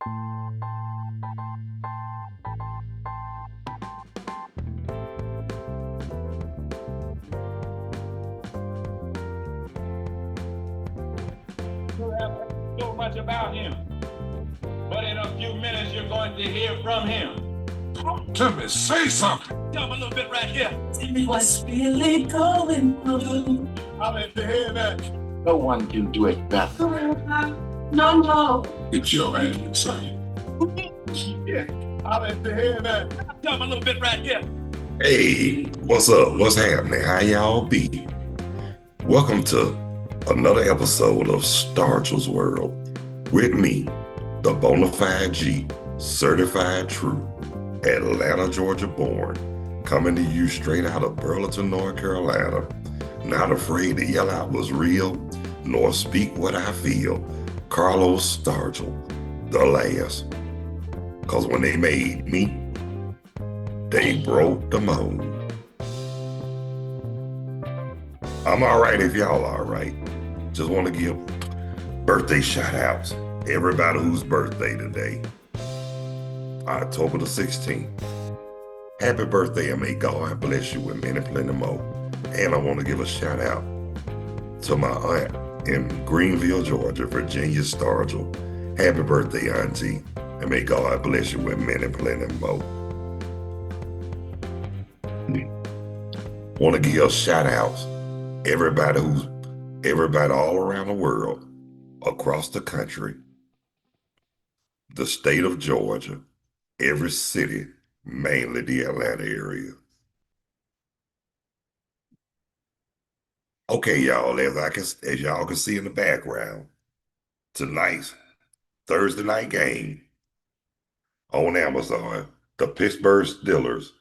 So much about him, but in a few minutes you're going to hear from him. Talk to me, say something. Tell me a little bit right here. Tell me what's really going on. I'll let you hear that. No one can do it better. No. Get your ass inside. Yeah, I'll let you hear that. Tell me a little bit right here. Hey, what's up? What's happening? How y'all be? Welcome to another episode of Stargell's World with me, the Bonafide G, certified true, Atlanta, Georgia born, coming to you straight out of Burlington, North Carolina, not afraid to yell out what's real, nor speak what I feel, Carlos Stargell, the last. Cause when they made me, they broke the mold. I'm all right if y'all all right. Just want to give birthday shout outs. Everybody whose birthday today, October the 16th. Happy birthday and may God bless you with many plenty more. And I want to give a shout out to my aunt in Greenville, Georgia, Virginia Stargell. Happy birthday, auntie, and may God bless you with many plenty more. Want to give shout outs everybody all around the world, across the country, the state of Georgia, every city, mainly the Atlanta area. Okay, y'all, as y'all can see in the background, tonight's Thursday night game on Amazon, the Pittsburgh Steelers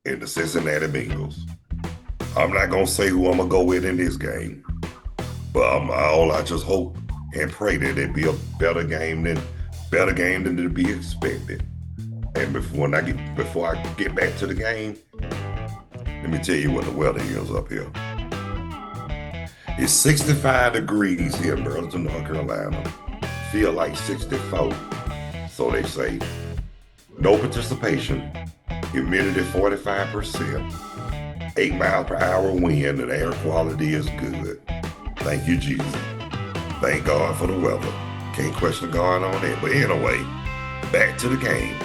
and the Cincinnati Bengals. I'm not gonna say who I'm gonna go with in this game, but I just hope and pray that it be a better game than to be expected. And before I get back to the game, let me tell you what the weather is up here. It's 65 degrees here in Burlington, North Carolina. Feel like 64, so they say. No participation, humidity 45%, 8 miles per hour wind, and air quality is good. Thank you, Jesus. Thank God for the weather. Can't question God on that. But anyway, back to the game.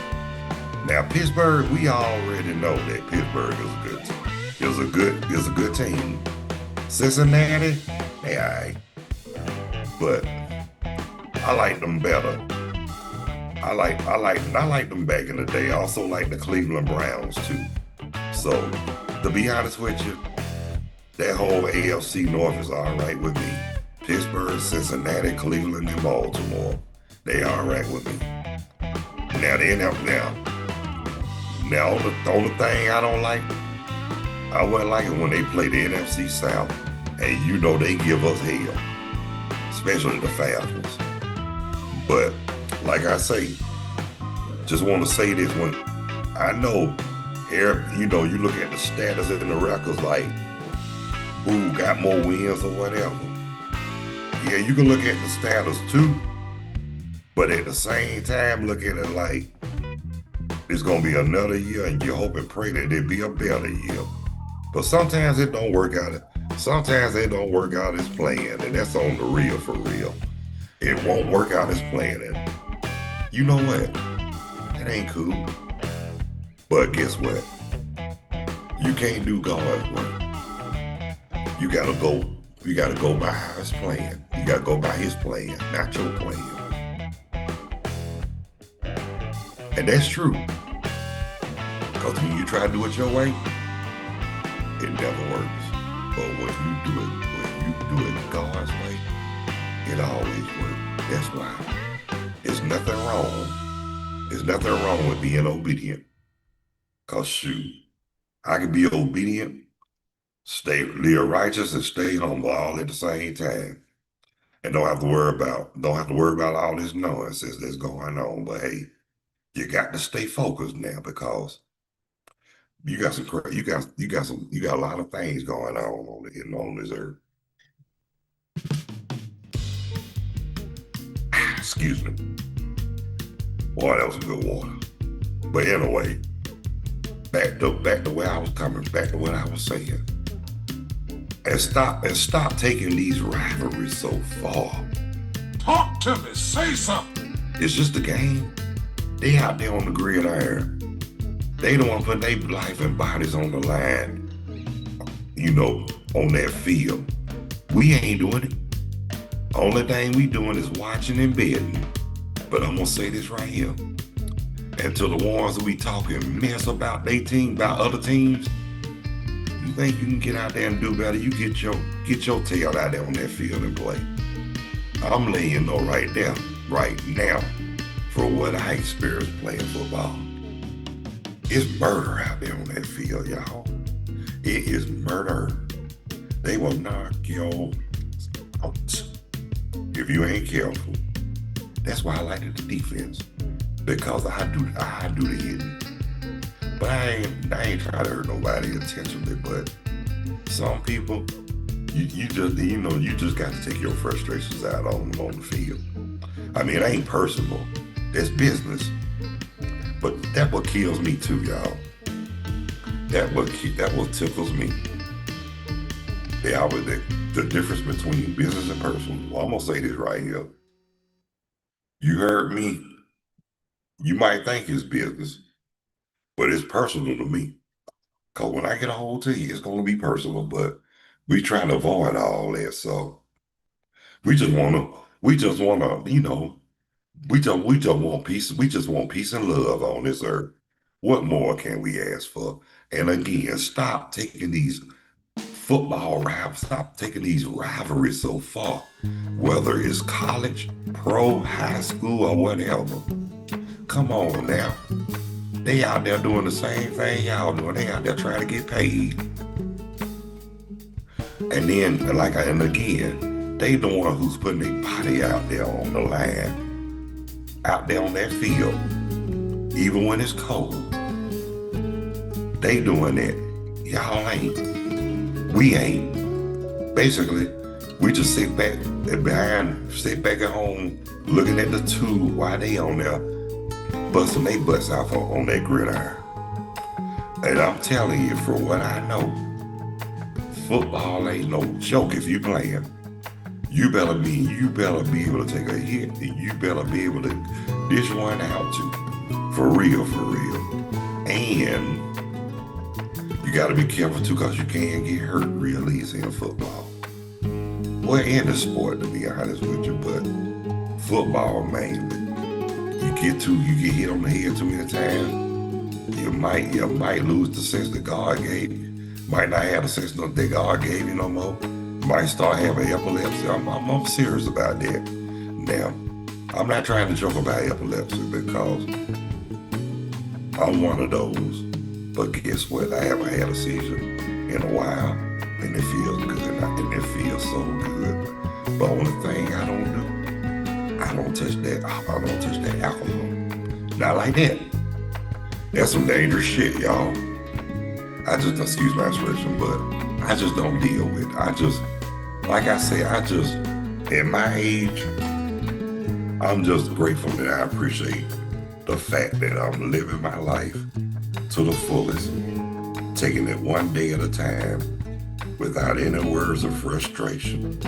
Now, Pittsburgh, we already know that Pittsburgh is a good team. Cincinnati, they all right. But I like them better. I like them back in the day. I also like the Cleveland Browns too. So, to be honest with you, that whole AFC North is all right with me. Pittsburgh, Cincinnati, Cleveland, and Baltimore, they all right with me. Now, the only thing I don't like, I wouldn't like it when they play the NFC South, and you know they give us hell, especially the Falcons. But like I say, just want to say this, when I know here, you look at the status and the records, like who got more wins or whatever. Yeah, you can look at the status too, but at the same time, look at it like it's gonna be another year, and you hope and pray that it be a better year. But sometimes it don't work out. Sometimes it don't work out as planned, and that's on the real for real. It won't work out as planned. And you know what? That ain't cool. But guess what? You can't do God's work. You gotta go by His plan. You gotta go by His plan, not your plan. And that's true. Because when you try to do it your way, it never works. But when you do it God's way, it always works. That's why. There's nothing wrong. There's nothing wrong with being obedient. Cause shoot, I can be obedient, live righteous, and stay humble all at the same time. And don't have to worry about all this nonsense that's going on. But hey, you got to stay focused now, because you got a lot of things going on this earth. Excuse me. Boy, that was good water. But anyway, back to where I was coming, back to what I was saying. And stop taking these rivalries so far. Talk to me. Say something. It's just a game. They out there on the gridiron. They don't want to put their life and bodies on the line, on that field. We ain't doing it. Only thing we doing is watching and betting. But I'm gonna say this right here. And to the ones that we talking mess about their team, about other teams, you think you can get out there and do better, you get your tail out there on that field and play. I'm letting you know right there, right now, for what I experienced playing football. It's murder out there on that field, y'all. It is murder. They will knock you out if you ain't careful. That's why I like the defense, because I do the hitting. But I ain't trying to hurt nobody intentionally. But some people, you just got to take your frustrations out on the field. I mean, it ain't personal. That's business. But that what kills me too, y'all. That what tickles me. The difference between business and personal. Well, I'm gonna say this right here. You heard me. You might think it's business, but it's personal to me. Cause when I get a hold to you, it's gonna be personal. But we trying to avoid all that. So we just wanna, we just want peace. We just want peace and love on this earth. What more can we ask for? And again, stop taking these stop taking these rivalries so far, whether it's college, pro, high school, or whatever. Come on now. They out there doing the same thing y'all doing. They out there trying to get paid. And then, again, they the one who's putting their body out there on the line, out there on that field, even when it's cold. They doing that. Y'all ain't. We ain't. Basically, we just sit back at home, looking at the tube while they on there, busting their butts out on that gridiron. And I'm telling you, for what I know, football ain't no joke if you playing. You better be able to take a hit, and you better be able to dish one out too. For real. And you got to be careful too, because you can get hurt real easy in football. Well, in the sport, to be honest with you, but football mainly. You get hit on the head too many times, you might lose the sense that God gave you. Might not have the sense that God gave you no more. Might start having epilepsy. I'm serious about that. Now, I'm not trying to joke about epilepsy because I'm one of those. But guess what? I haven't had a seizure in a while, and it feels good, and it feels so good. But only thing I don't do, I don't touch that alcohol. Not like that. That's some dangerous shit, y'all. Excuse my expression, but I just don't deal with it. Like I say, at my age, I'm just grateful that I appreciate the fact that I'm living my life to the fullest, taking it one day at a time without any words of frustration.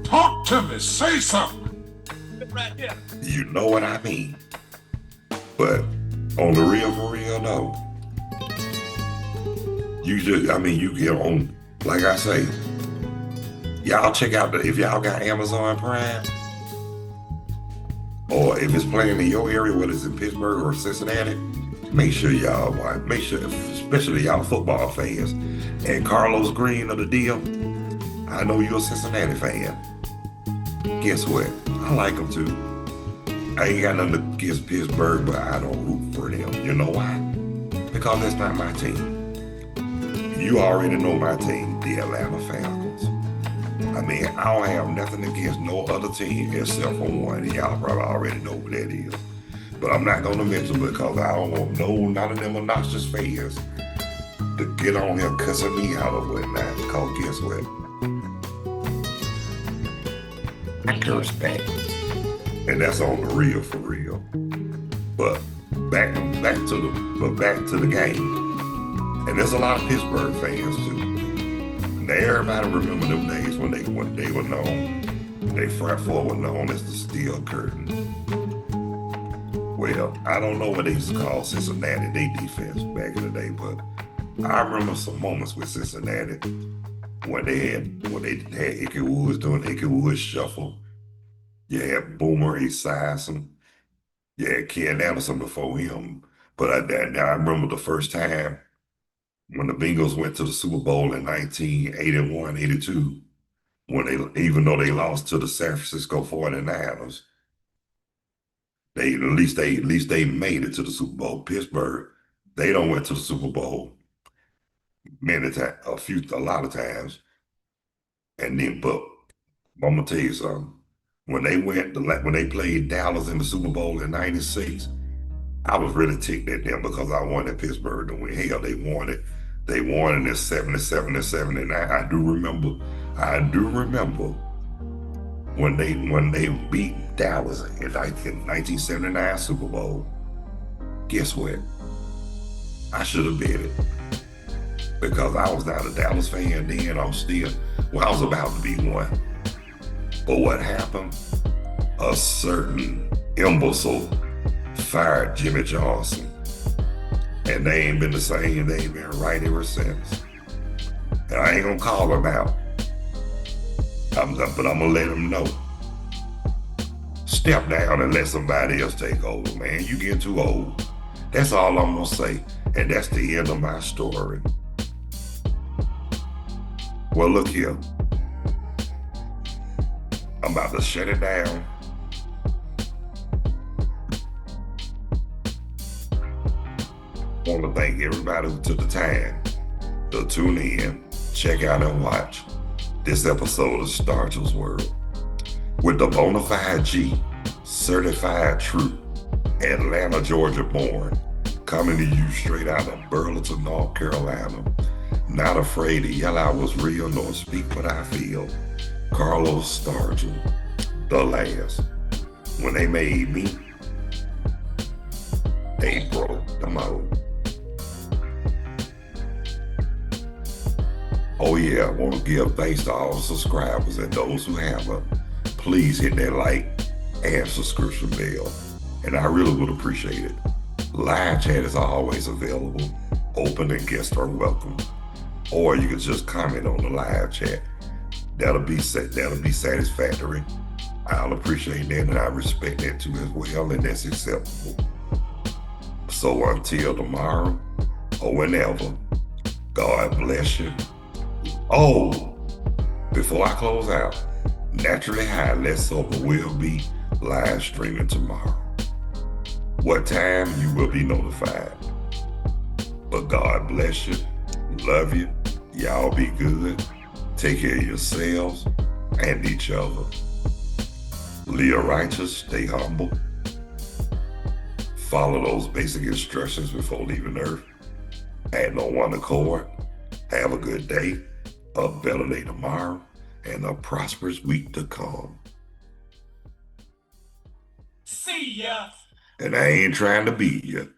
Talk to me. Say something. Right here. You know what I mean. But on the real, for real though, you get on, like I say, y'all check out if y'all got Amazon Prime, or if it's playing in your area, whether it's in Pittsburgh or Cincinnati, make sure y'all watch. Make sure, especially y'all football fans. And Carlos Green of the deal, I know you're a Cincinnati fan. Guess what? I like them too. I ain't got nothing against Pittsburgh, but I don't root for them. You know why? Because that's not my team. You already know my team, the Atlanta Falcons. I mean, I don't have nothing against no other team except for one. Y'all probably already know who that is. But I'm not going to mention it because I don't want none of them obnoxious fans to get on here cussing me out or whatnot. Because guess what? I curse back. And that's on the real for real. But back to the game. And there's a lot of Pittsburgh fans too. Now everybody remember them days when they were known. They front four were known as the Steel Curtain. Well, I don't know what they used to call Cincinnati, they defense back in the day, but I remember some moments with Cincinnati when they had Ickey Woods doing Ickey Woods shuffle. You had Boomer Esiason. You had Ken Anderson before him. But I remember the first time when the Bengals went to the Super Bowl in 1981, 82, even though they lost to the San Francisco 49ers, at least they made it to the Super Bowl. Pittsburgh, they don't went to the Super Bowl a lot of times. And then, but I'm gonna tell you something. When they played Dallas in the Super Bowl in '96, I was really ticked at them because I wanted Pittsburgh to win. Hell, they won it. They won in 77 and 79. I do remember when they beat Dallas in 1979 Super Bowl. Guess what? I should have bet it because I was not a Dallas fan then. I was about to be one. But what happened? A certain imbecile fired Jimmy Johnson. And they ain't been the same. They ain't been right ever since. And I ain't gonna call them out. But I'm gonna let them know. Step down and let somebody else take over, man. You get too old. That's all I'm gonna say. And that's the end of my story. Well, look here. I'm about to shut it down. I want to thank everybody who took the time to tune in, check out, and watch this episode of Stargell's World with the Bonafide G, certified true, Atlanta, Georgia born, coming to you straight out of Burlington, North Carolina. Not afraid to yell I was real nor speak what I feel. Carlos Stargell, the last. When they made me, they broke the mold. Oh yeah, I want to give thanks to all the subscribers and those who haven't. Please hit that like and subscription bell, and I really would appreciate it. Live chat is always available, open and guests are welcome. Or you can just comment on the live chat. That'll be satisfactory. I'll appreciate that and I respect that too as well, and that's acceptable. So until tomorrow or whenever, God bless you. Oh, before I close out, Naturally High, Less Sober will be live streaming tomorrow. What time, you will be notified. But God bless you. Love you. Y'all be good. Take care of yourselves and each other. Live righteous, stay humble. Follow those basic instructions before leaving Earth. Add no one accord. Have a good day, a better day tomorrow, and a prosperous week to come. See ya. And I ain't trying to beat you.